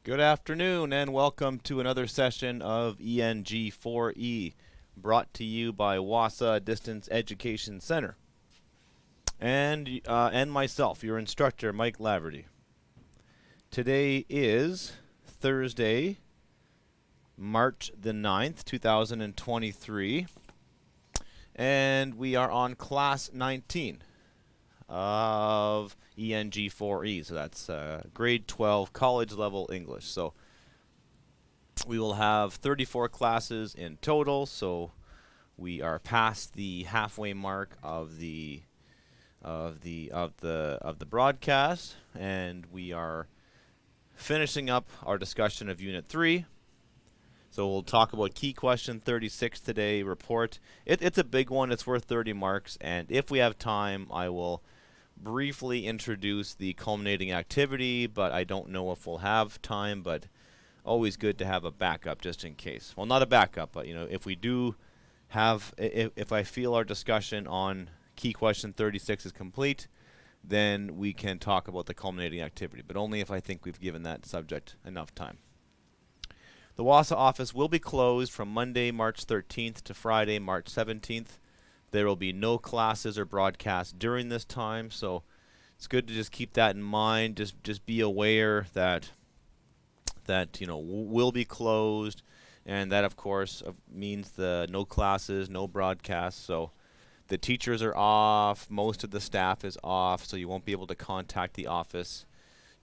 Good afternoon and welcome to another session of ENG4E, brought to you by WASA Distance Education Center and myself, your instructor, Mike Laverty. Today is Thursday, March the 9th, 2023, and we are on class 19 of ENG4E, so that's grade 12 college level English. So we will have 34 classes in total, so we are past the halfway mark of the broadcast, and we are finishing up our discussion of Unit 3. So we'll talk about key question 36 today, report. It's a big one. It's worth 30 marks, and if we have time, I will briefly introduce the culminating activity, but I don't know if we'll have time, but always good to have a backup just in case. Well, not a backup, but if we do have, if I feel our discussion on key question 36 is complete, then we can talk about the culminating activity, but only if I think we've given that subject enough time. The WASA office will be closed from Monday, March 13th to Friday, March 17th. There will be no classes or broadcasts during this time, so it's good to just keep that in mind. Just be aware that will be closed, and that of course means the no classes, no broadcasts. So the teachers are off, most of the staff is off, so you won't be able to contact the office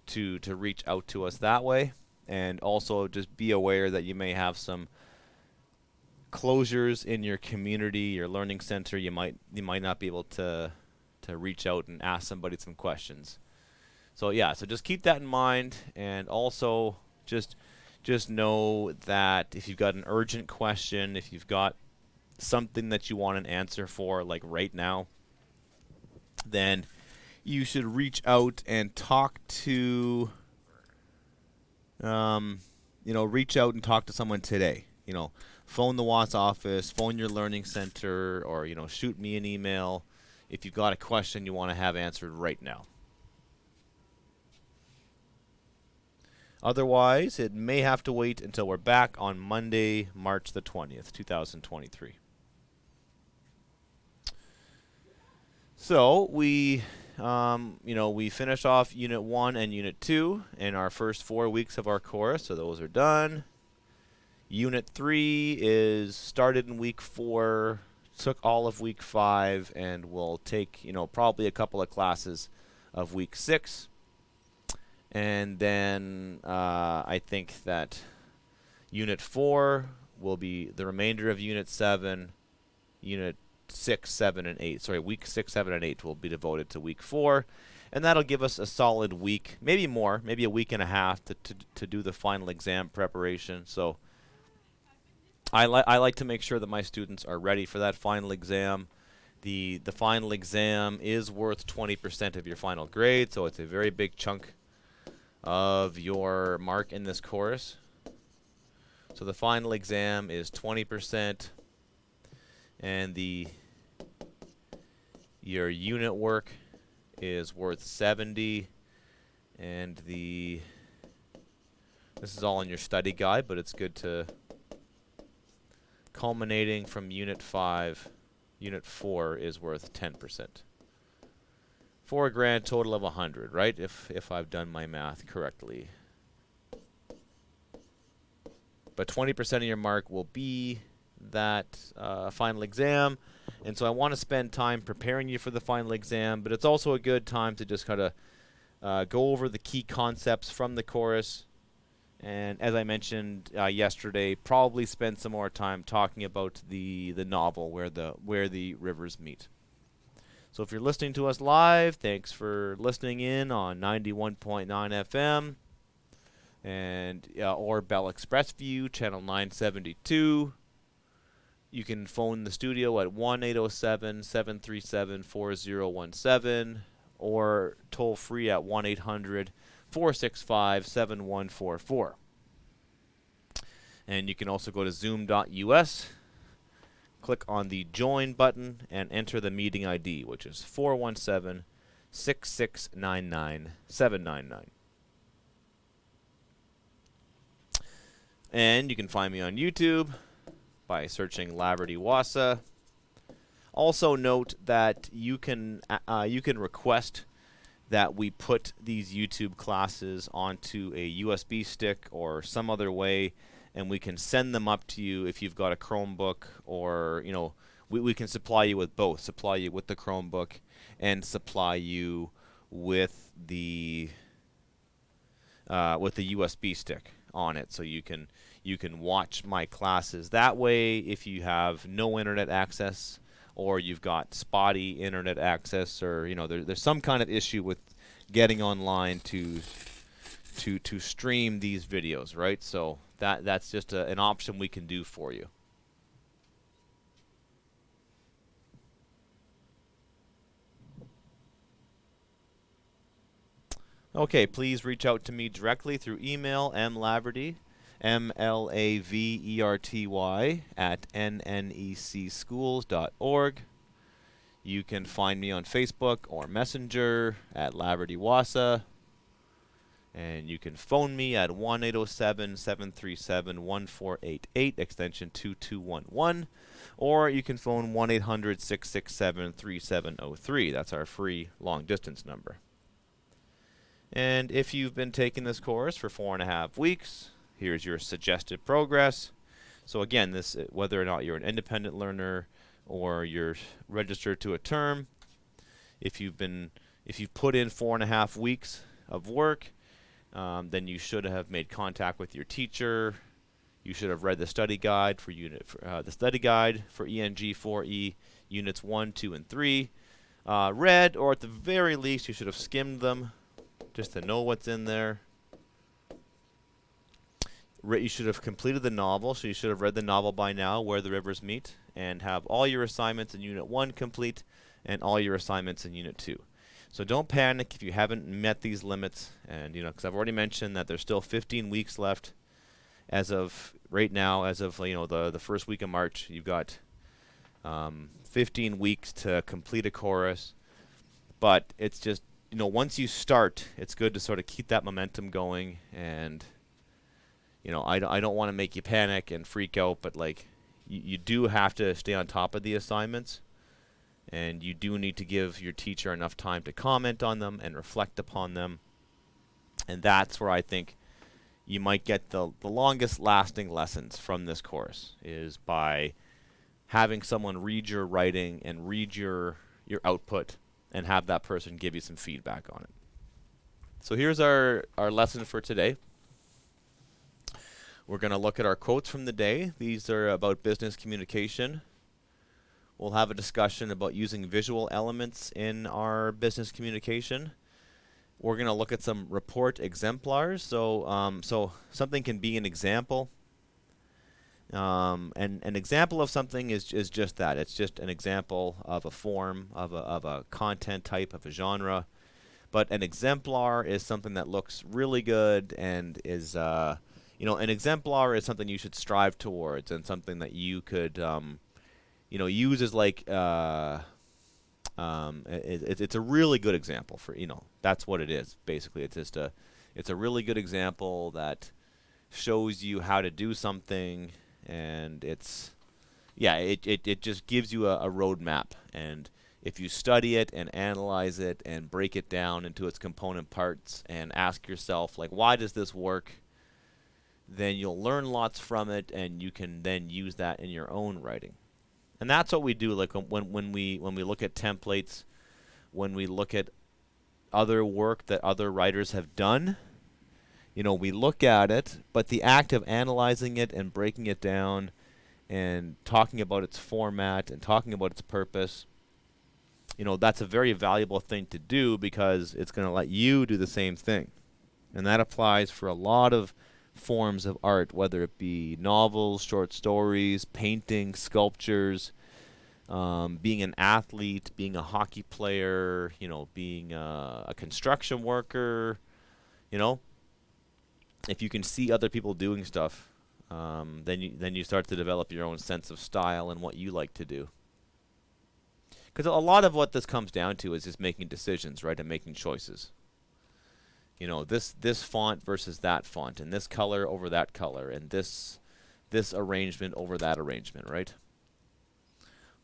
to reach out to us that way. And also just be aware that you may have some closures in your community, your learning center. You might not be able to reach out and ask somebody some questions. So yeah, so just keep that in mind, and also just know that if you've got an urgent question, if you've got something that you want an answer for, like right now, then you should reach out and talk to reach out and talk to someone today. Phone the WATS office, phone your learning center, or shoot me an email if you've got a question you want to have answered right now. Otherwise, it may have to wait until we're back on Monday, March the 20th, 2023. So we finish off Unit 1 and Unit 2 in our first 4 weeks of our course, so those are done. Unit 3 is started in week 4, took all of week 5, and will take, probably a couple of classes of week 6. And then I think that Unit 4 will be the remainder of Unit 7, Unit 6, 7, and 8. Sorry, week 6, 7, and 8 will be devoted to week 4. And that'll give us a solid week, maybe more, maybe a week and a half to do the final exam preparation. So I like to make sure that my students are ready for that final exam. The final exam is worth 20% of your final grade, so it's a very big chunk of your mark in this course. So the final exam is 20%, and your unit work is worth 70, and this is all in your study guide, but it's good to culminating from Unit 5, Unit 4 is worth 10%. For a grand total of 100, right? If I've done my math correctly. But 20% of your mark will be that final exam. And so I want to spend time preparing you for the final exam, but it's also a good time to just kind of go over the key concepts from the course. And as I mentioned yesterday, probably spend some more time talking about the novel where the rivers meet. So if you're listening to us live, thanks for listening in on 91.9 FM and or Bell ExpressVu channel 972. You can phone the studio at 1-807-737-4017 or toll free at 1-800-465-7144. And you can also go to zoom.us, click on the join button, and enter the meeting ID, which is 417-6699799. And you can find me on YouTube by searching Laverty Wassa. Also note that you can request that we put these YouTube classes onto a USB stick or some other way, and we can send them up to you if you've got a Chromebook, or we can supply you with both, supply you with the Chromebook and supply you with the USB stick on it, so you can watch my classes that way if you have no internet access, or you've got spotty internet access, or there's some kind of issue with getting online to stream these videos, right? So that's just an option we can do for you. Okay, please reach out to me directly through email, mlaverty, MLAVERTY @nnecschools.org. You can find me on Facebook or Messenger at Laverty Wassa. And you can phone me at 1-807-737-1488, extension 2211. Or you can phone 1-800-667-3703. That's our free long-distance number. And if you've been taking this course for 4.5 weeks, here's your suggested progress. So again, this whether or not you're an independent learner or you're registered to a term, if you've put in 4.5 weeks of work, then you should have made contact with your teacher. You should have read the study guide for ENG4E units 1, 2, and 3. Read, or at the very least, you should have skimmed them just to know what's in there. You should have completed the novel, so you should have read the novel by now, Where the Rivers Meet, and have all your assignments in Unit 1 complete and all your assignments in Unit 2. So don't panic if you haven't met these limits, and because I've already mentioned that there's still 15 weeks left as of right now, as of the first week of March. You've got 15 weeks to complete a chorus, but it's just once you start, it's good to sort of keep that momentum going. And I don't want to make you panic and freak out, but you do have to stay on top of the assignments, and you do need to give your teacher enough time to comment on them and reflect upon them. And that's where I think you might get the longest lasting lessons from this course, is by having someone read your writing and read your output and have that person give you some feedback on it. So here's our lesson for today. We're going to look at our quotes from the day. These are about business communication. We'll have a discussion about using visual elements in our business communication. We're going to look at some report exemplars. So something can be an example. And an example of something is just that. It's just an example of a form, of a content type, of a genre. But an exemplar is something that looks really good and is, an exemplar is something you should strive towards, and something that you could, use as it's a really good example for, that's what it is. Basically, it's a really good example that shows you how to do something. And it just gives you a roadmap. And if you study it and analyze it and break it down into its component parts and ask yourself, why does this work? Then you'll learn lots from it, and you can then use that in your own writing. And that's what we do. When we look at templates, when we look at other work that other writers have done, we look at it, but the act of analyzing it and breaking it down and talking about its format and talking about its purpose, that's a very valuable thing to do, because it's going to let you do the same thing. And that applies for a lot of forms of art, whether it be novels, short stories, painting, sculptures, being an athlete, being a hockey player, being a construction worker, If you can see other people doing stuff, then you start to develop your own sense of style and what you like to do. Because a lot of what this comes down to is just making decisions, right, and making choices. You know, this font versus that font, and this color over that color, and this arrangement over that arrangement, right?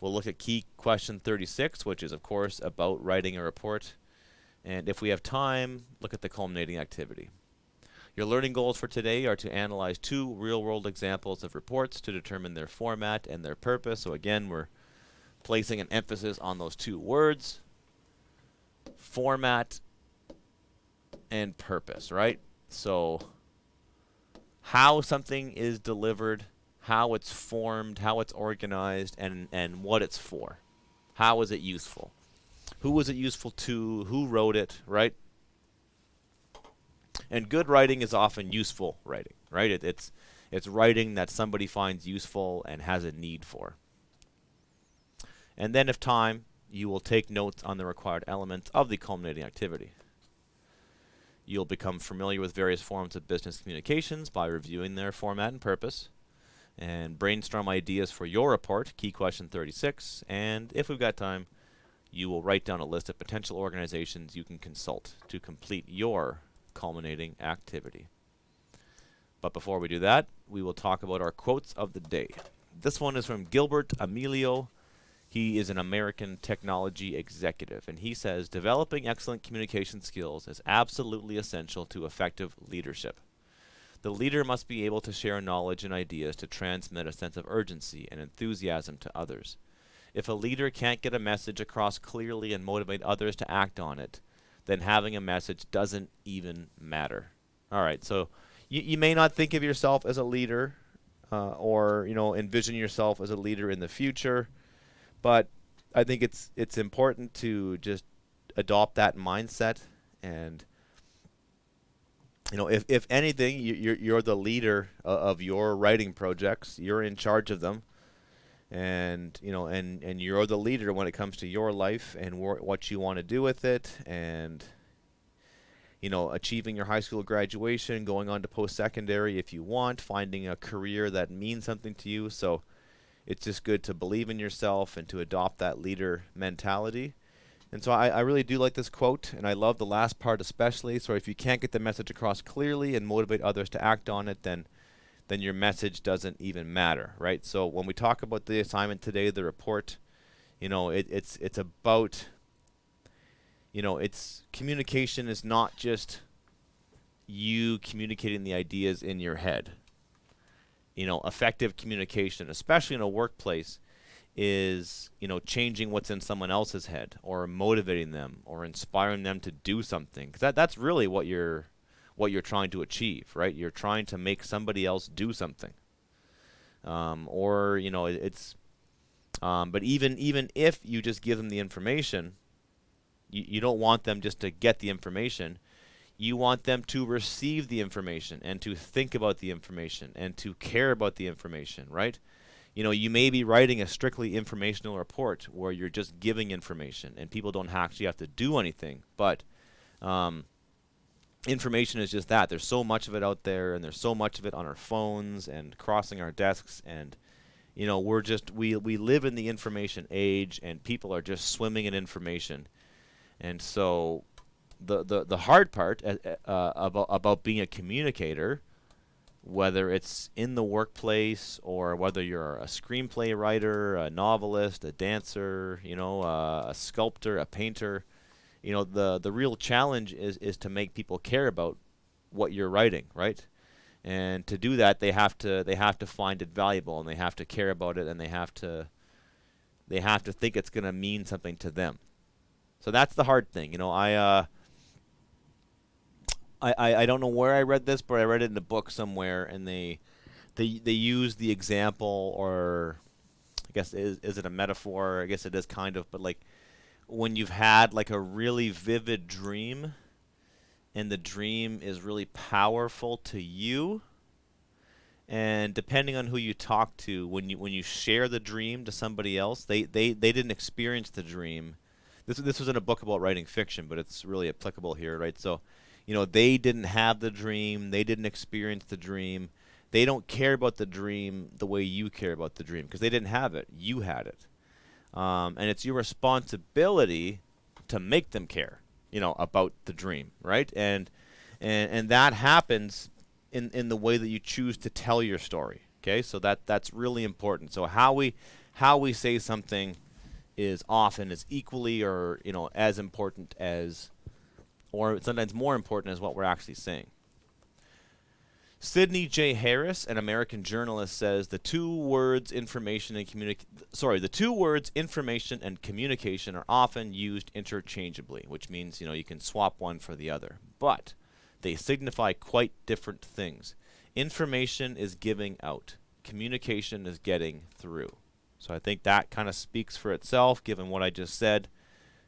We'll look at key question 36, which is, of course, about writing a report. And if we have time, look at the culminating activity. Your learning goals for today are to analyze 2 real-world examples of reports to determine their format and their purpose. So again, we're placing an emphasis on those 2 words, format and purpose, right? So how something is delivered, how it's formed, how it's organized, and what it's for. How is it useful? Who was it useful to? Who wrote it, right? And good writing is often useful writing, right? It's writing that somebody finds useful and has a need for. And then if time, you will take notes on the required elements of the culminating activity. You'll become familiar with various forms of business communications by reviewing their format and purpose, and brainstorm ideas for your report, key question 36, and if we've got time, you will write down a list of potential organizations you can consult to complete your culminating activity. But before we do that, we will talk about our quotes of the day. This one is from Gilbert Amelio. He is an American technology executive, and he says, developing excellent communication skills is absolutely essential to effective leadership. The leader must be able to share knowledge and ideas to transmit a sense of urgency and enthusiasm to others. If a leader can't get a message across clearly and motivate others to act on it, then having a message doesn't even matter. All right, so you may not think of yourself as a leader or envision yourself as a leader in the future, but I think it's important to just adopt that mindset. And if anything, you're the leader of your writing projects. You're in charge of them, and and you're the leader when it comes to your life and what you want to do with it, and achieving your high school graduation, going on to post-secondary if you want, finding a career that means something to you. So it's just good to believe in yourself and to adopt that leader mentality. And so I really do like this quote, and I love the last part especially. So if you can't get the message across clearly and motivate others to act on it, then your message doesn't even matter, right? So when we talk about the assignment today, the report, it's about, it's communication is not just you communicating the ideas in your head. Effective communication, especially in a workplace, is changing what's in someone else's head, or motivating them, or inspiring them to do something. 'Cause that's really what you're trying to achieve, right? You're trying to make somebody else do something, or it's. But even if you just give them the information, you don't want them just to get the information. You want them to receive the information and to think about the information and to care about the information, right? You may be writing a strictly informational report where you're just giving information and people don't actually have to do anything. But information is just that. There's so much of it out there, and there's so much of it on our phones and crossing our desks, and we live in the information age, and people are just swimming in information. And so the hard part about being a communicator, whether it's in the workplace or whether you're a screenplay writer, a novelist, a dancer, a sculptor, a painter, the real challenge is to make people care about what you're writing, right? And to do that, they have to find it valuable, and they have to care about it, and they have to think it's going to mean something to them. So that's the hard thing. I don't know where I read this, but I read it in a book somewhere, and they use the example, or I guess is it a metaphor? I guess it is kind of, but like when you've had like a really vivid dream, and the dream is really powerful to you, and depending on who you talk to, when you share the dream to somebody else, they didn't experience the dream. This was in a book about writing fiction, but it's really applicable here, right? So they didn't have the dream. They didn't experience the dream. They don't care about the dream the way you care about the dream, because they didn't have it. You had it. And it's your responsibility to make them care, about the dream, right? And And that happens in the way that you choose to tell your story. Okay, so that's really important. So how we say something is often as equally or as important as, or sometimes more important as what we're actually saying. Sidney J. Harris, an American journalist, says the two words information and communication are often used interchangeably, which means you can swap one for the other, but they signify quite different things. Information is giving out. Communication is getting through. So I think that kind of speaks for itself, given what I just said.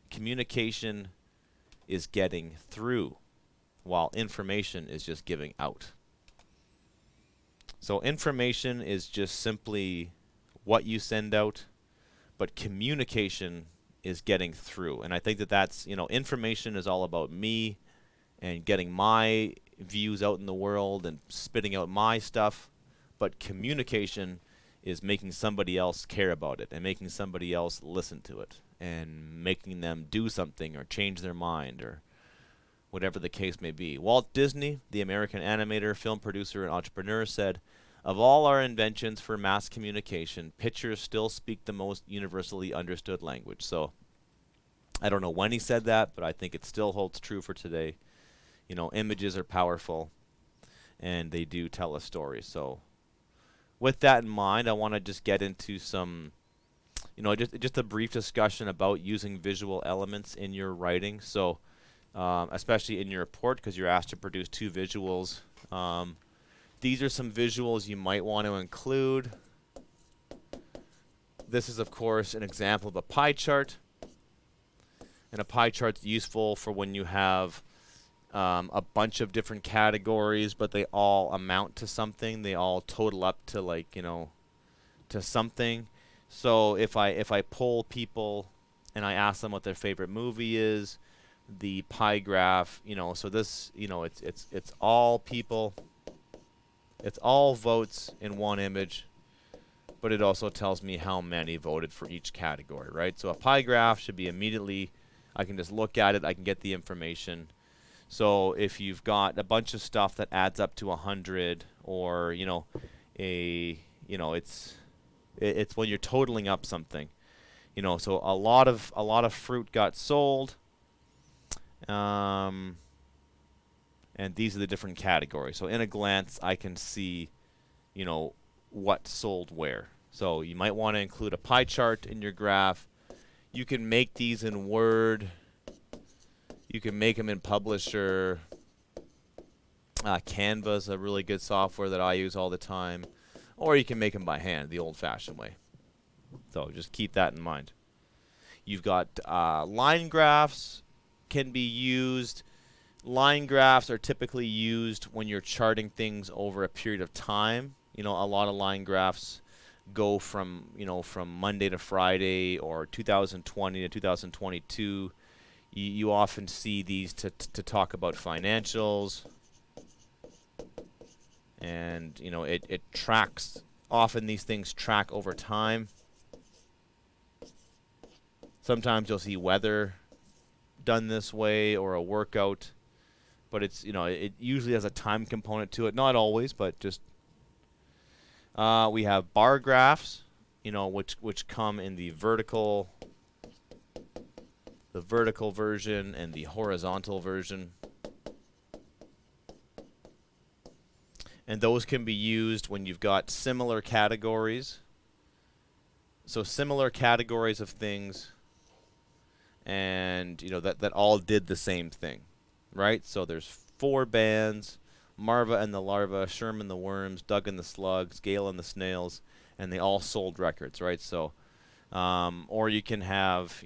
Communication is getting through, while information is just giving out. So information is just simply what you send out, but communication is getting through. And I think that's, information is all about me and getting my views out in the world and spitting out my stuff, but communication is making somebody else care about it and making somebody else listen to it and making them do something or change their mind or whatever the case may be. Walt Disney, the American animator, film producer, and entrepreneur, said, "Of all our inventions for mass communication, pictures still speak the most universally understood language." So I don't know when he said that, but I think it still holds true for today. Images are powerful, and they do tell a story. So with that in mind, I want to just get into some, just a brief discussion about using visual elements in your writing. So especially in your report, because you're asked to produce 2 visuals. These are some visuals you might want to include. This is, of course, an example of a pie chart. And a pie chart's useful for when you have a bunch of different categories, but they all amount to something. They all total up to to something. So if I poll people and I ask them what their favorite movie is, the pie graph, so this, it's all people. It's all votes in one image, but it also tells me how many voted for each category, right? So a pie graph should be immediately, I can just look at it, I can get the information. So if you've got a bunch of stuff that adds up to 100, or it's when you're totaling up something, so a lot of fruit got sold, and these are the different categories. So in a glance, I can see, what sold where. So you might want to include a pie chart in your graph. You can make these in Word. You can make them in Publisher. Canva is a really good software that I use all the time. Or you can make them by hand, the old-fashioned way. So just keep that in mind. You've got line graphs can be used. Line graphs are typically used when you're charting things over a period of time. A lot of line graphs go from Monday to Friday or 2020 to 2022. You often see these to talk about financials, and it tracks. Often these things track over time. Sometimes you'll see weather done this way or a workout, but it's it usually has a time component to it. Not always, but just we have bar graphs, which come in the vertical version and the horizontal version. And those can be used when you've got similar categories. So similar categories of things, and that all did the same thing, right? So there's 4 bands: Marva and the Larva, Sherman the Worms, Doug and the Slugs, Gale and the Snails, and they all sold records, right? So or you can have,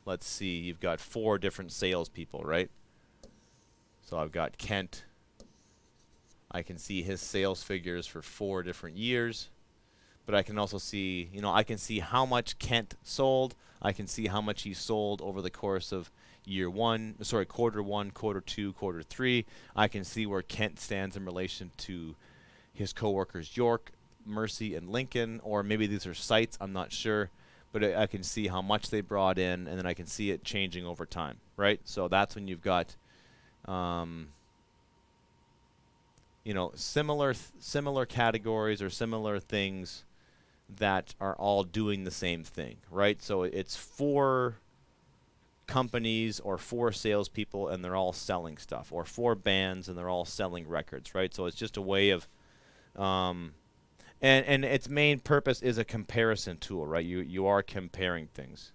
let's see, you've got 4 different salespeople, right? So I've got Kent. I can see his sales figures for 4 different years, but I can also see, I can see how much Kent sold. I can see how much he sold over the course of quarter 1, quarter 2, quarter 3. I can see where Kent stands in relation to his coworkers York, Mercy, and Lincoln, or maybe these are sites, I'm not sure. But I can see how much they brought in, and then I can see it changing over time, right? So that's when you've got similar categories or similar things that are all doing the same thing, right? So it's 4 companies or 4 salespeople and they're all selling stuff, or 4 bands and they're all selling records, right? So it's just a way of, and its main purpose is a comparison tool, right? You are comparing things.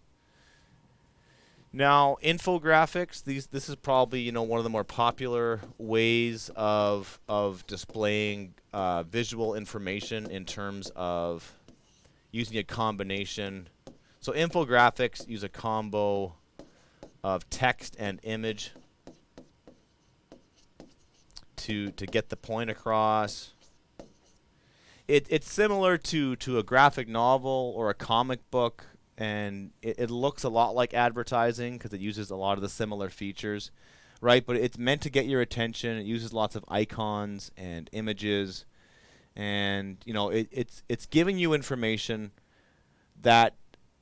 Now, infographics, this is probably one of the more popular ways of displaying visual information in terms of using a combination. So infographics use a combo of text and image to get the point across. It's similar to a graphic novel or a comic book, and it looks a lot like advertising because it uses a lot of the similar features, right? But it's meant to get your attention. It uses lots of icons and images, and it's giving you information that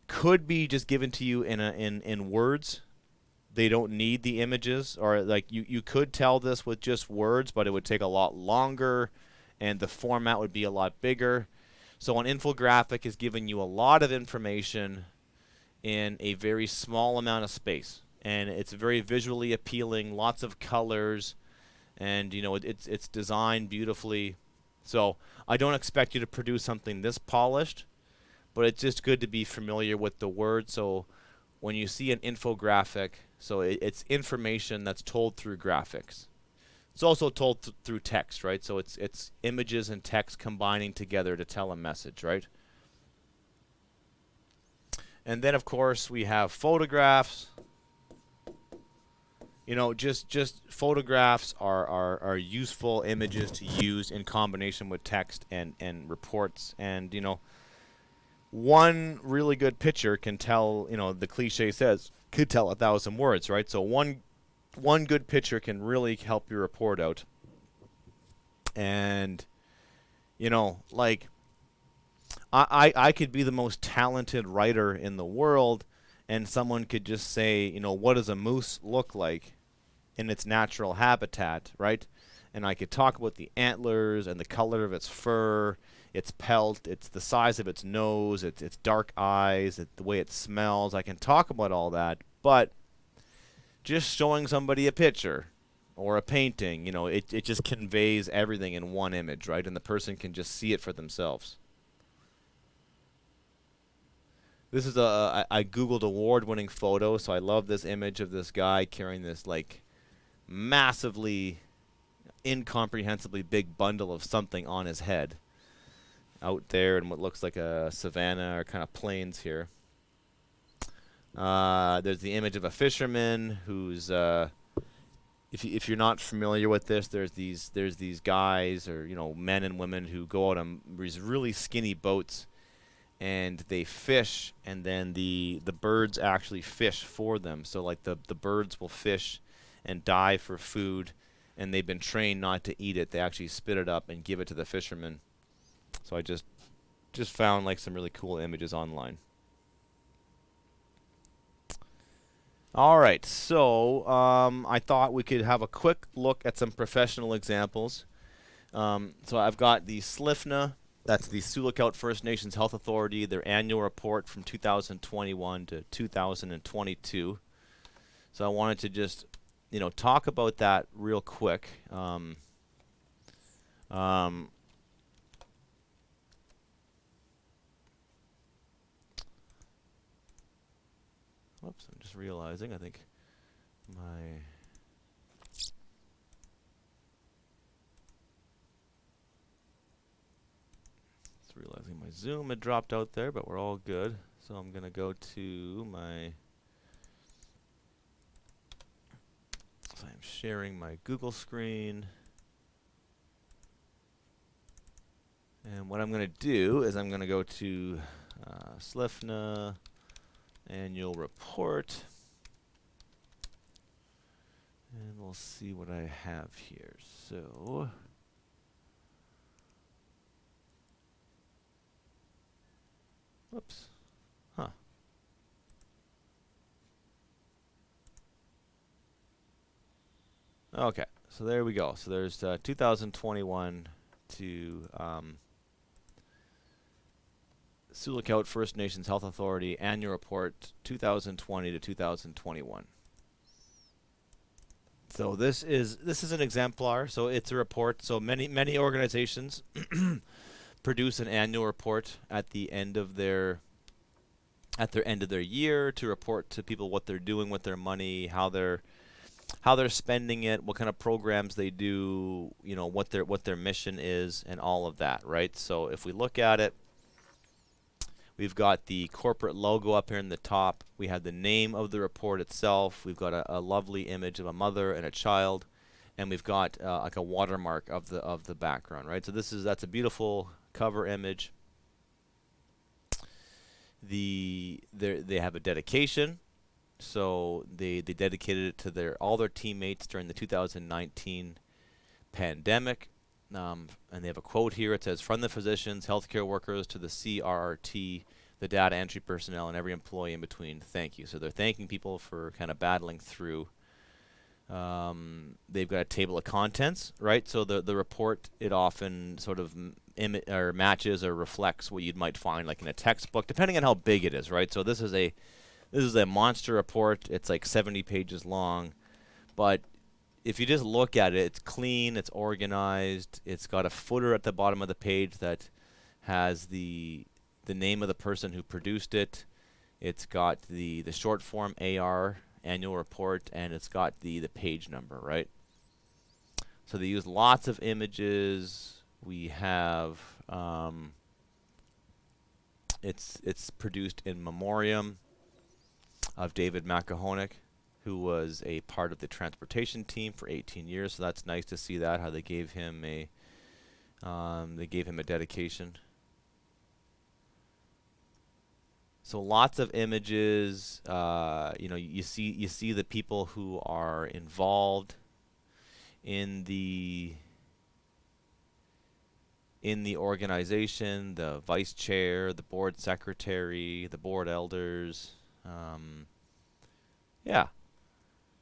could be just given to you in words. They don't need the images, or like you could tell this with just words, but it would take a lot longer and the format would be a lot bigger. So an infographic is giving you a lot of information in a very small amount of space, and it's very visually appealing, lots of colors, and it's designed beautifully. So I don't expect you to produce something this polished, but it's just good to be familiar with the word. So when you see an infographic, so it's information that's told through graphics. It's also told through text, right? So it's images and text combining together to tell a message, right? And then of course we have photographs. Just photographs are useful images to use in combination with text and reports. And one really good picture can tell, the cliche says, could tell 1,000 words, right? So one good picture can really help your report out. And like I could be the most talented writer in the world, and someone could just say, what does a moose look like in its natural habitat, right? And I could talk about the antlers and the color of its fur, its pelt, it's the size of its nose, its dark eyes, the way it smells. I can talk about all that, but just showing somebody a picture or a painting, it just conveys everything in one image, right? And the person can just see it for themselves. This is I Googled award-winning photo, so I love this image of this guy carrying this like massively, incomprehensibly big bundle of something on his head out there in what looks like a savanna or kind of plains here. There's the image of a fisherman who's if you're not familiar with this, there's these guys, or men and women, who go out on these really skinny boats and they fish, and then the birds actually fish for them. So like the birds will fish and dive for food, and they've been trained not to eat it. They actually spit it up and give it to the fishermen. So I just found like some really cool images online. All right, so I thought we could have a quick look at some professional examples. So I've got the SLFNA, that's the Sioux Lookout First Nations Health Authority, their annual report from 2021 to 2022. So I wanted to just, talk about that real quick. Whoops, I'm just realizing, I think realizing my Zoom had dropped out there, but we're all good. So I'm going to go to my, so I'm sharing my Google screen. And what I'm going to do is I'm going to go to SLFNA annual report. And we'll see what I have here. So whoops. Huh. Okay. So there we go. So there's 2021 to Sioux Lookout First Nations Health Authority Annual Report 2020 to 2021. So this is an exemplar. So it's a report. So many organizations produce an annual report at the end of their year to report to people what they're doing with their money, how they're spending it, what kind of programs they do, you know, what their mission is, and all of that, right? So if we look at it, we've got the corporate logo up here in the top. We have the name of the report itself. We've got a lovely image of a mother and a child, and we've got like a watermark of the background, right? So that's a beautiful cover image. They have a dedication. So they dedicated it to all their teammates during the 2019 pandemic. And they have a quote here. It says, "From the physicians, healthcare workers, to the CRRT, the data entry personnel, and every employee in between, thank you." So they're thanking people for kind of battling through. They've got a table of contents, right? So the report, it often sort of matches or reflects what you might find like in a textbook, depending on how big it is, right? So this is a monster report. It's like 70 pages long, but if you just look at it, it's clean, it's organized, it's got a footer at the bottom of the page that has the name of the person who produced it. It's got the short form AR annual report, and it's got the page number, right? So they use lots of images. We have it's produced in memoriam of David McAhonik, who was a part of the transportation team for 18 years. So that's nice to see that, how they gave him a dedication. So lots of images. You know, you see the people who are involved in the organization, the vice chair, the board secretary, the board elders. Yeah.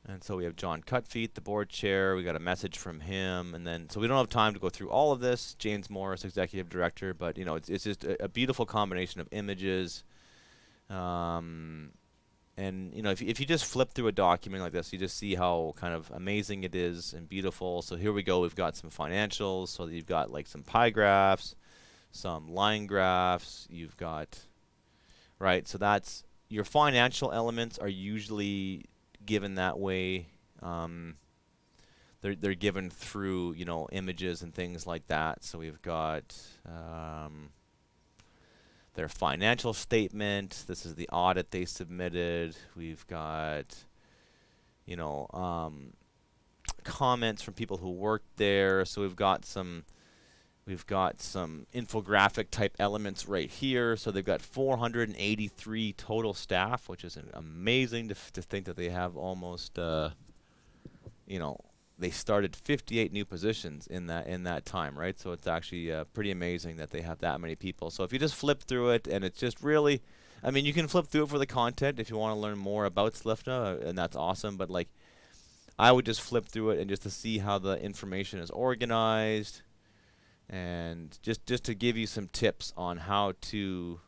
And so we have John Cutfeet, the board chair. We got a message from him, and then so we don't have time to go through all of this. James Morris, executive director, but you know, it's just a beautiful combination of images. And you know, if you just flip through a document like this, you just see how kind of amazing it is and beautiful. So here we go. We've got some financials. So you've got like some pie graphs, some line graphs. You've got, right. So that's your financial elements are usually given that way. They're given through, you know, images and things like that. So we've got their financial statement. This is the audit they submitted. We've got, you know, comments from people who worked there. So we've got some infographic type elements right here. So they've got 483 total staff, which is amazing to think that they have almost, you know, they started 58 new positions in that time, right? So it's actually pretty amazing that they have that many people. So if you just flip through it, and it's just really, I mean, you can flip through it for the content if you want to learn more about SLIFNA, and that's awesome. But like, I would just flip through it and just to see how the information is organized, and just to give you some tips on how to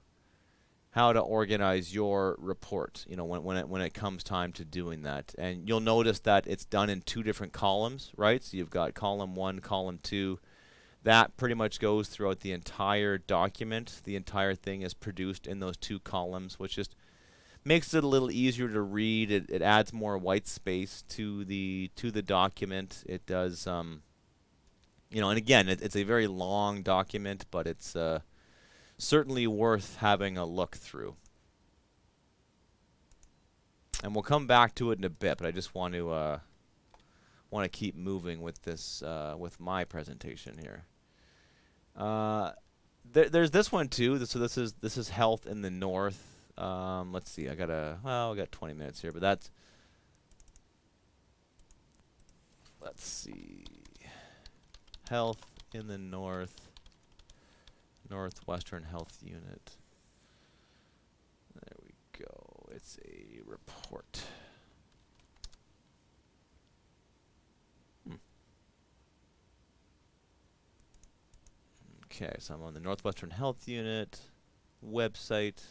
organize your report, you know, when it comes time to doing that. And you'll notice that it's done in two different columns, right? So you've got column 1, column 2. That pretty much goes throughout the entire document. The entire thing is produced in those two columns, which just makes it a little easier to read. It adds more white space to the document. It does, you know, and again, it's a very long document, but it's certainly worth having a look through. And we'll come back to it in a bit, but I just want to keep moving with this with my presentation here. There's this one too. So this is health in the north. Let's see. I got 20 minutes here, but let's see. Health in the Northwestern Health Unit. There we go. It's a report. Okay, so I'm on the Northwestern Health Unit website,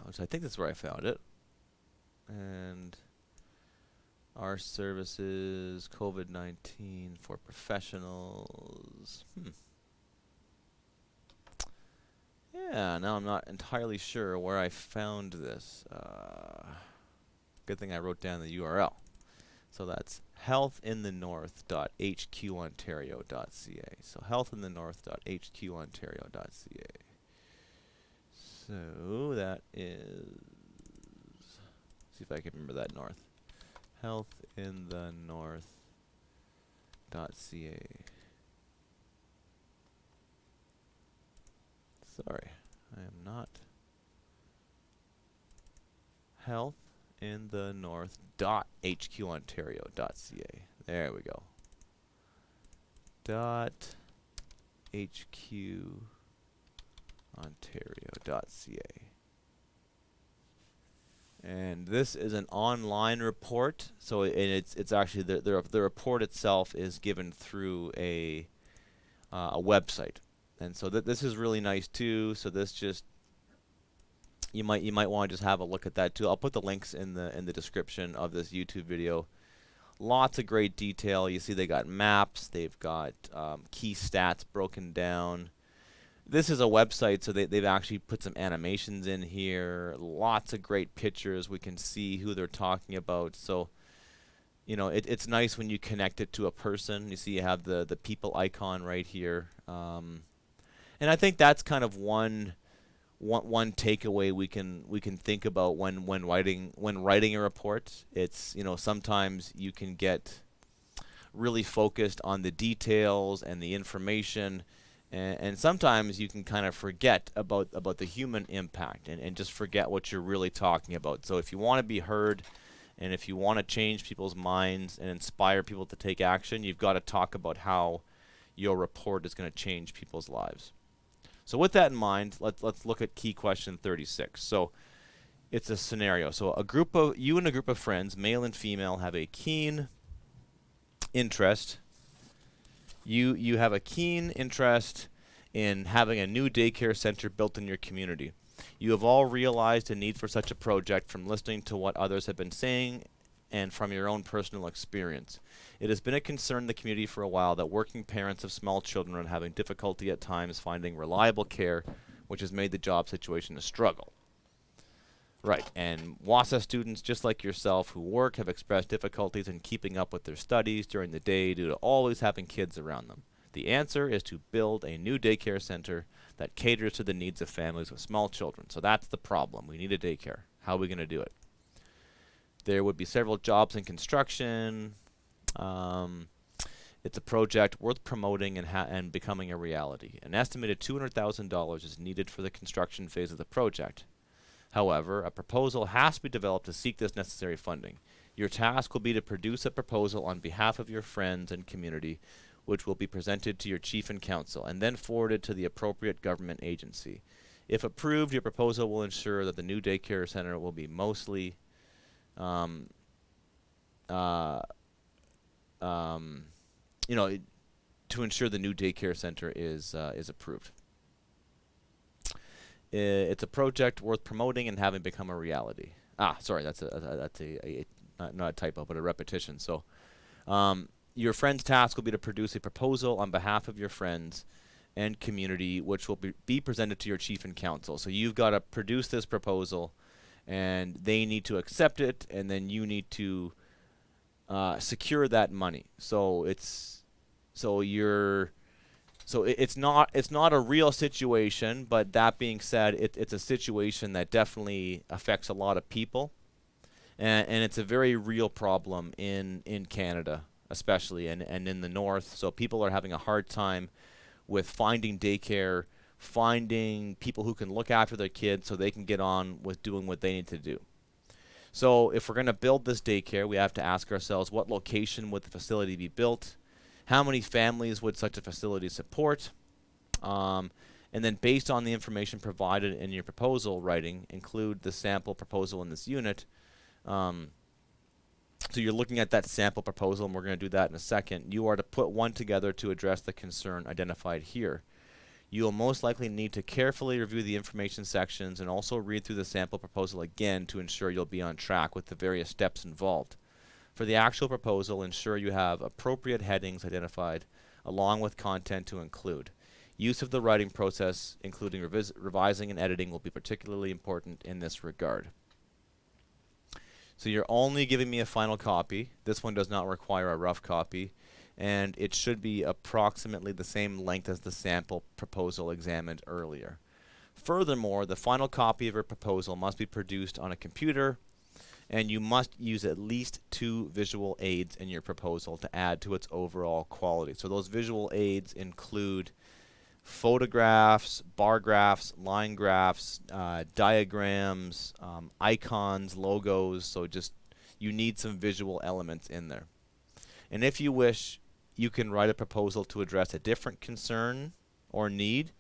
which I think that's where I found it. And our services, COVID-19 for professionals. Yeah, now I'm not entirely sure where I found this. Good thing I wrote down the URL. So that's healthinthenorth.hqontario.ca. So healthinthenorth.hqontario.ca. So that is, see if I can remember that north. Healthinthenorth.ca. Sorry, I am not. Healthinthenorth.hqontario.ca. There we go. .hqontario.ca. And this is an online report, so it's actually the report itself is given through a website, and so this is really nice too. So this just you might want to just have a look at that too. I'll put the links in the description of this YouTube video. Lots of great detail. You see they got maps, they've got key stats broken down. This is a website, so they've actually put some animations in here. Lots of great pictures. We can see who they're talking about. So, you know, it's nice when you connect it to a person. You see you have the people icon right here. And I think that's kind of one takeaway we can think about when writing a report. It's, you know, sometimes you can get really focused on the details and the information. And sometimes you can kind of forget about the human impact and just forget what you're really talking about. So if you want to be heard and if you want to change people's minds and inspire people to take action, you've got to talk about how your report is going to change people's lives. So with that in mind, let's look at key question 36. So it's a scenario. So you and a group of friends, male and female, have a keen interest. You have a keen interest in having a new daycare center built in your community. You have all realized a need for such a project from listening to what others have been saying and from your own personal experience. It has been a concern in the community for a while that working parents of small children are having difficulty at times finding reliable care, which has made the job situation a struggle. Right, and WASA students, just like yourself, who work have expressed difficulties in keeping up with their studies during the day due to always having kids around them. The answer is to build a new daycare center that caters to the needs of families with small children. So that's the problem. We need a daycare. How are we going to do it? There would be several jobs in construction. It's a project worth promoting and becoming a reality. An estimated $200,000 is needed for the construction phase of the project. However, a proposal has to be developed to seek this necessary funding. Your task will be to produce a proposal on behalf of your friends and community, which will be presented to your chief and council, and then forwarded to the appropriate government agency. If approved, your proposal will ensure that the new daycare center will be mostly you know, to ensure the new daycare center is approved. It's a project worth promoting and having become a reality. Sorry, that's not a typo, but a repetition. So, your friend's task will be to produce a proposal on behalf of your friends and community, which will be presented to your chief and council. So you've got to produce this proposal, and they need to accept it, and then you need to secure that money. So it's not a real situation, but that being said, it's a situation that definitely affects a lot of people, and it's a very real problem in Canada, especially, and in the north. So people are having a hard time with finding daycare, finding people who can look after their kids so they can get on with doing what they need to do. So if we're going to build this daycare, we have to ask ourselves, what location would the facility be built? How many families would such a facility support? And then based on the information provided in your proposal writing, include the sample proposal in this unit. So you're looking at that sample proposal, and we're going to do that in a second. You are to put one together to address the concern identified here. You will most likely need to carefully review the information sections and also read through the sample proposal again to ensure you'll be on track with the various steps involved. For the actual proposal, ensure you have appropriate headings identified along with content to include. Use of the writing process, including revising and editing, will be particularly important in this regard. So you're only giving me a final copy. This one does not require a rough copy, and it should be approximately the same length as the sample proposal examined earlier. Furthermore, the final copy of your proposal must be produced on a computer, and you must use at least 2 visual aids in your proposal to add to its overall quality. So those visual aids include photographs, bar graphs, line graphs, diagrams, icons, logos. So just you need some visual elements in there. And if you wish, you can write a proposal to address a different concern or need,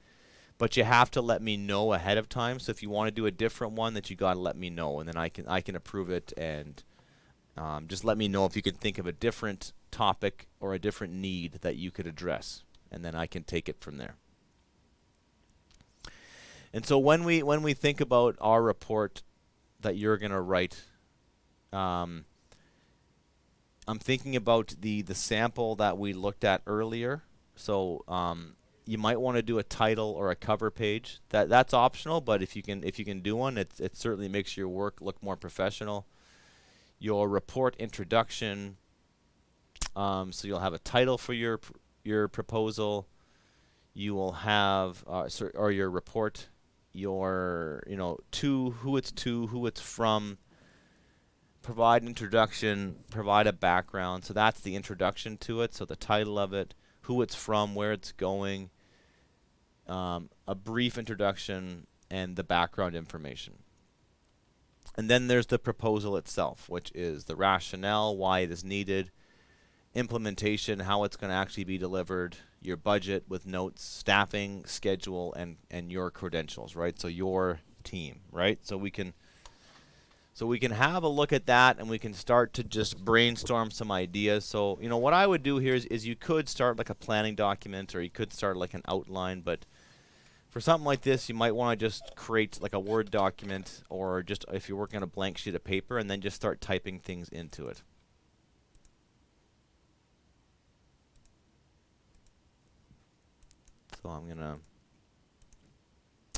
but you have to let me know ahead of time. So if you want to do a different one, that you got to let me know, and then I can approve it. And just let me know if you can think of a different topic or a different need that you could address, and then I can take it from there. And so when we think about our report that you're going to write, I'm thinking about the sample that we looked at earlier. So you might want to do a title or a cover page. That's optional, but if you can do one, it certainly makes your work look more professional. Your report introduction. So you'll have a title for your proposal. You will have or your report. Your who it's from. Provide an introduction, provide a background. So that's the introduction to it. So the title of it, who it's from, where it's going, a brief introduction, and the background information. And then there's the proposal itself, which is the rationale, why it is needed, implementation, how it's going to actually be delivered, your budget with notes, staffing, schedule, and your credentials, right? So your team, right? So we can have a look at that, and we can start to just brainstorm some ideas. So, what I would do here is you could start like a planning document, or you could start like an outline, but for something like this, you might want to just create like a Word document, or just if you're working on a blank sheet of paper, and then just start typing things into it. So I'm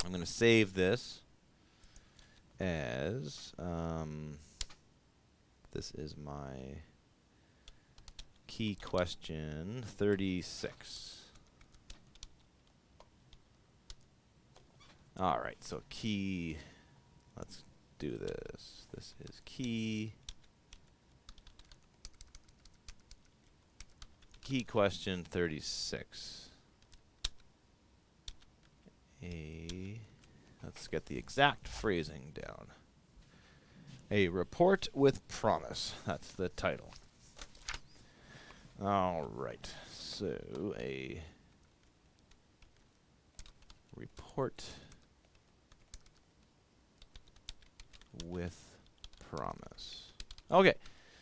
gonna save this as this is my key question 36. All right, so let's do this. This is key question 36. Let's get the exact phrasing down. A report with promise. That's the title. All right. So a report with promise. Okay.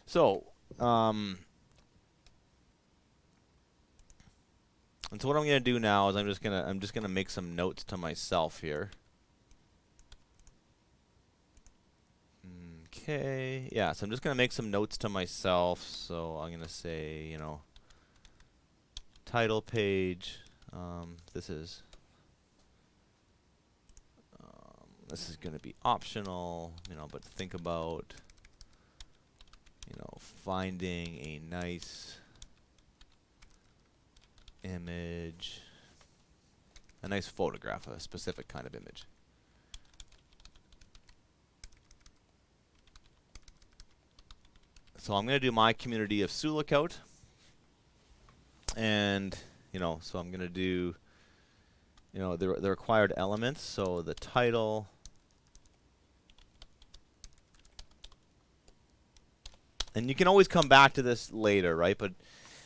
So and so what I'm going to do now is I'm just going to make some notes to myself here. Okay. Yeah, so I'm just going to make some notes to myself. So I'm going to say, title page. This is going to be optional, but think about, finding a nice image, a nice photograph, a specific kind of image. So I'm going to do my community of Sioux Lookout, and so I'm going to do the required elements. So the title, and you can always come back to this later, right? But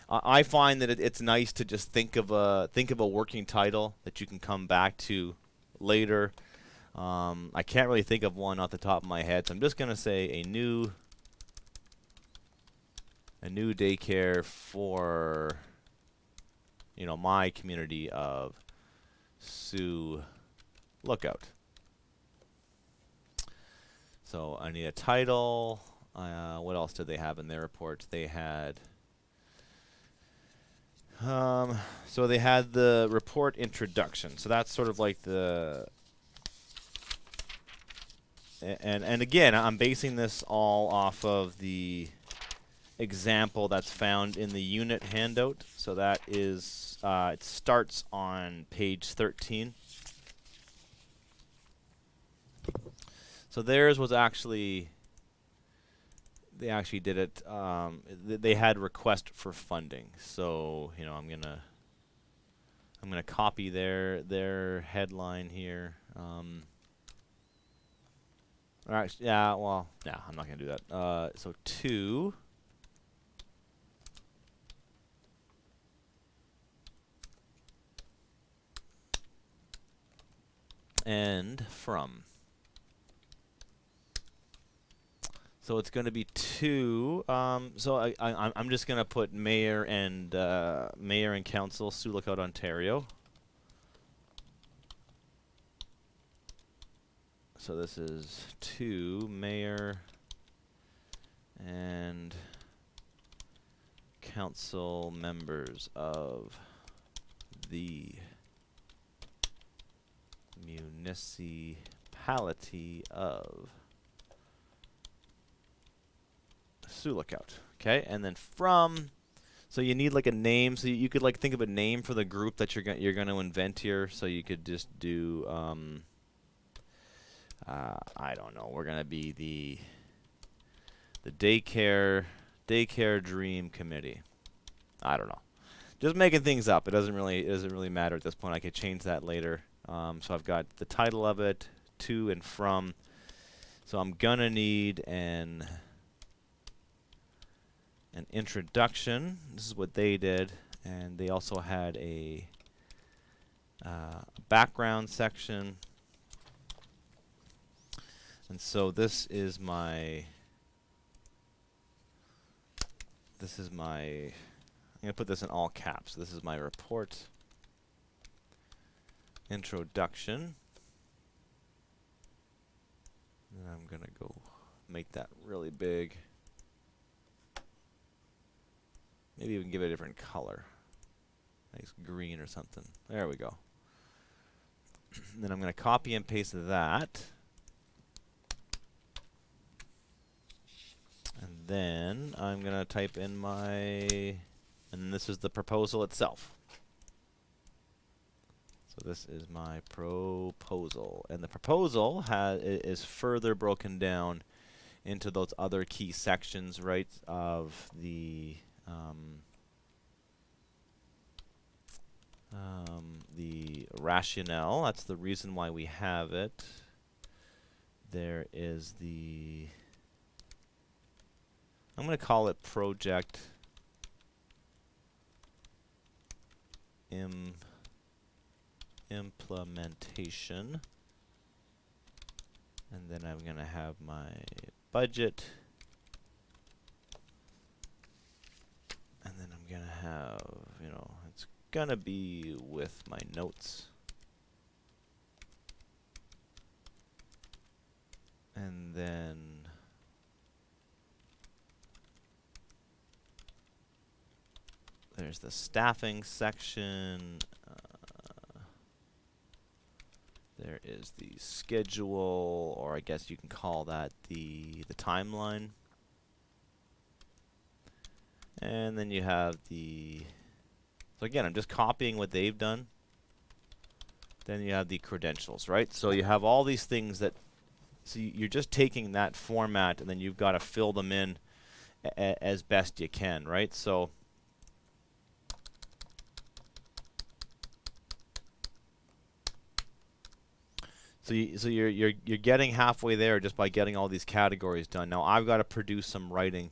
I find that it's nice to just think of a working title that you can come back to later. I can't really think of one off the top of my head, so I'm just going to say a new a new daycare for, you know, my community of Sioux Lookout. So I need a title. What else did they have in their report? They had, so they had the report introduction. So that's sort of like the, and again, I'm basing this all off of the example that's found in the unit handout. So that is, it starts on page 13. So theirs was actually, they actually did it, they had request for funding. So, you know, I'm gonna copy their headline here. Or actually, yeah, well, no, I'm not gonna do that. So 2. And from. So it's going to be 2. So I'm just going to put mayor and council, Sioux Lookout, Ontario. So this is 2 mayor and council members of the municipality of Sioux Lookout. Okay, and then from, so you need like a name. So you could like think of a name for the group that you're going to invent here. So you could just do I don't know. We're gonna be the daycare dream committee. I don't know. Just making things up. It doesn't really matter at this point. I could change that later. So I've got the title of it, to and from. So I'm gonna need an introduction. This is what they did, and they also had a background section. And so this is my I'm gonna put this in all caps. This is my report introduction. And I'm gonna go make that really big. Maybe even give it a different color. Nice green or something. There we go. Then I'm gonna copy and paste that. And then I'm going to type in and this is the proposal itself. So this is my proposal. And the proposal is further broken down into those other key sections, right, of the rationale. That's the reason why we have it. There is the, I'm going to call it project implementation. And then I'm going to have my budget. And then I'm going to have, you know, it's going to be with my notes. And then there's the staffing section. There is the schedule, or I guess you can call that the timeline. And then you have the, so again, I'm just copying what they've done. Then you have the credentials, right? So you have all these things that, so you're just taking that format and then you've got to fill them in as best you can, right? So you're getting halfway there just by getting all these categories done. Now I've got to produce some writing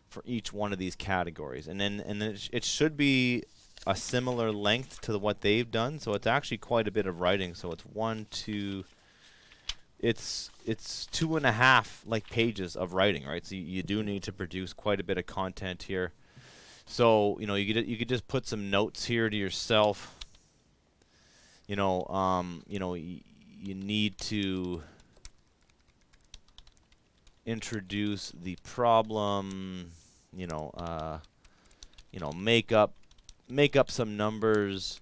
for each one of these categories, and then it should be a similar length to what they've done. So it's actually quite a bit of writing. So it's 1, 2. it's 2.5 like pages of writing, right? So you do need to produce quite a bit of content here. So you could just put some notes here to yourself. You need to introduce the problem. Make up some numbers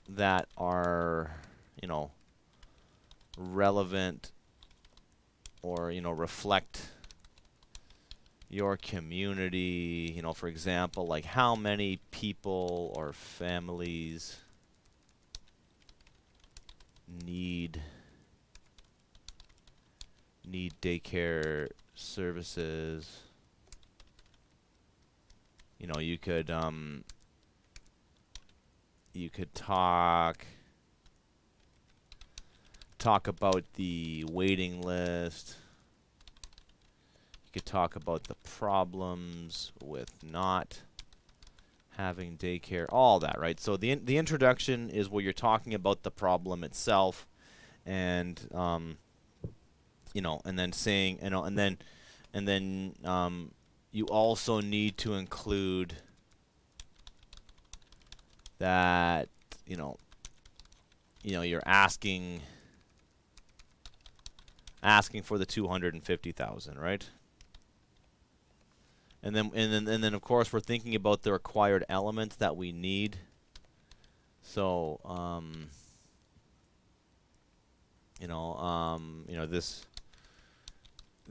that are relevant or reflect your community. For example, like how many people or families need daycare services. You could talk about the waiting list. You could talk about the problems with not having daycare, all that, right? So the introduction is where you're talking about the problem itself, and and then saying, and then you also need to include that you're asking for the 250,000, right? And then of course we're thinking about the required elements that we need. So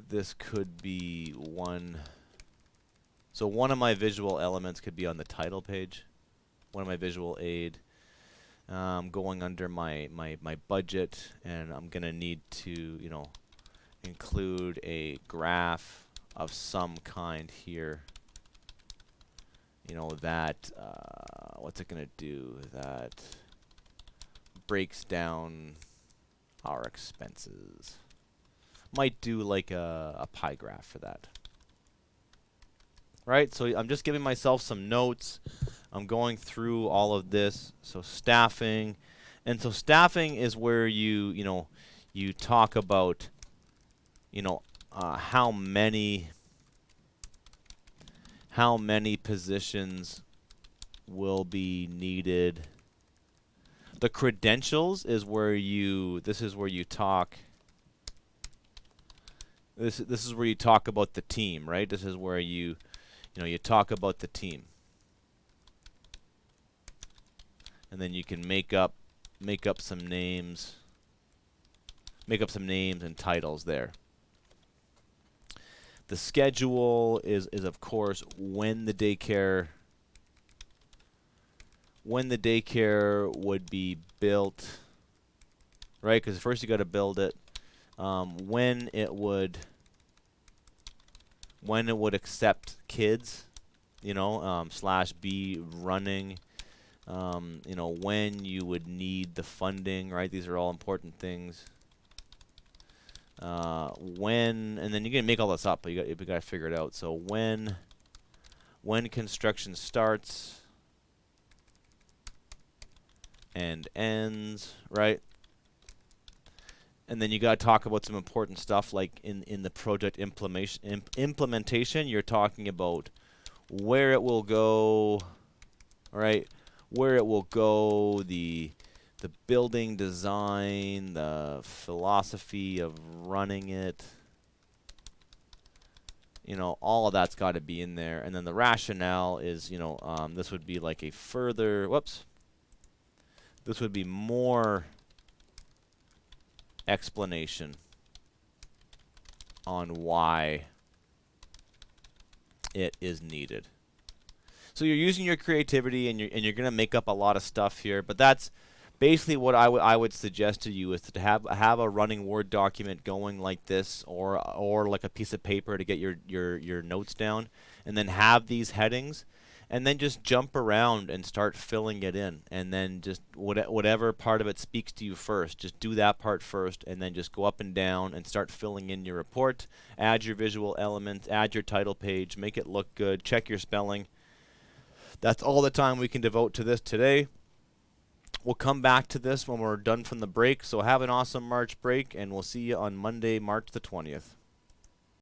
this could be one. So one of my visual elements could be on the title page. One of my visual aid. Going under my budget, and I'm gonna need to include a graph of some kind here. That what's it gonna do? That breaks down our expenses. Might do like a pie graph for that. Right? So I'm just giving myself some notes. I'm going through all of this. So staffing. And so staffing is where you talk about how many positions will be needed. The credentials is where this is where you talk about the team, right? This is where you talk about the team. And then you can make up some names. Make up some names and titles there. The schedule is of course when the daycare would be built, right? Because first you got to build it. When it would accept kids, /B running. When you would need the funding, right? These are all important things. And then you're gonna make all this up, but you got to figure it out. So when construction starts and ends, right? And then you got to talk about some important stuff, like in the project implementation. You're talking about where it will go, right? Where it will go, the building design, the philosophy of running it. All of that's got to be in there. And then the rationale is, this would be like a further, this would be more explanation on why it is needed. So you're using your creativity, and you're going to make up a lot of stuff here, but that's basically what I would suggest to you, is to have a running Word document going like this, or like a piece of paper to get your notes down, and then have these headings, and then just jump around and start filling it in, and then just whatever part of it speaks to you first, just do that part first, and then just go up and down and start filling in your report, add your visual elements, add your title page, make it look good, check your spelling. That's all the time we can devote to this today. We'll come back to this when we're done from the break. So have an awesome March break, and we'll see you on Monday, March the 20th.